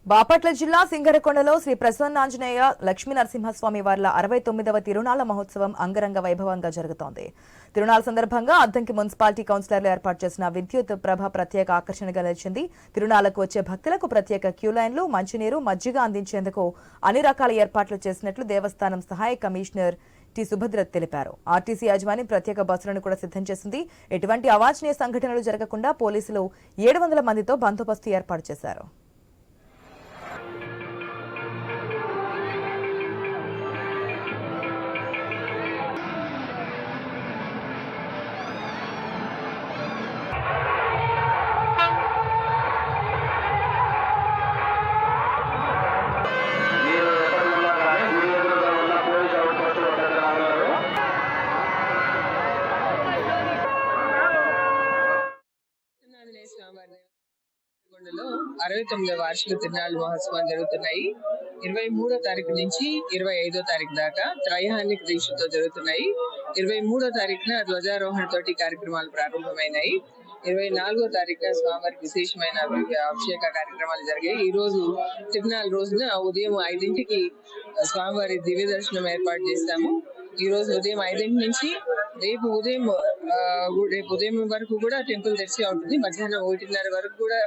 బాపట్ల జిల్లా సింగరకొండలో శ్రీ ప్రసన్నాంజనేయ లక్ష్మీ నరసింహస్వామి వార్ల 69వ తిరునాళ్ల మహోత్సవం అంగరంగ వైభవంగా జరుగుతోంది. తిరునాళ్ల సందర్భంగా అద్దంకి మున్సిపాలిటీ కౌన్సిలర్లు ఏర్పాటు చేసిన విద్యుత్ ప్రభ ప్రత్యేక ఆకర్షణగా నిలిచింది. తిరునాళ్లకు వచ్చే భక్తులకు ప్రత్యేక క్యూ లైన్లు, మంచినీరు, మజ్జిగ అందించేందుకు అన్ని రకాల ఏర్పాట్లు చేసినట్లు దేవస్థానం సహాయ కమిషనర్ టి సుభద్ర తెలిపారు. ఆర్టీసీ యాజమాన్యం ప్రత్యేక బస్సులను కూడా సిద్ధం చేసింది. ఎటువంటి అవాంఛనీయ సంఘటనలు జరగకుండా పోలీసులు 700 మందితో బందోబస్తు ఏర్పాటు చేశారు. కొండలో 69వ వార్షిక తిరునాళ్ల మహోత్సవం జరుగుతున్నాయి. 23వ తారీఖు నుంచి 25వ తారీఖు దాకా త్రైహానిక దీక్షతో జరుగుతున్నాయి. 23వ తారీఖున ధ్వజారోహణ తోటి కార్యక్రమాలు ప్రారంభమైనాయి. 24వ తారీఖున స్వామివారికి విశేషమైన అభిషేక కార్యక్రమాలు జరిగాయి. ఈ రోజు తిరునాళ్ళ రోజున ఉదయం 5ంటికి స్వామివారి దివ్య దర్శనం ఏర్పాటు చేశాము. ఈ రోజు ఉదయం 5 నుంచి రేపు ఉదయం వరకు కూడా టెంపుల్ తెరిచి ఉంటుంది. మధ్యాహ్నం 1:30 వరకు కూడా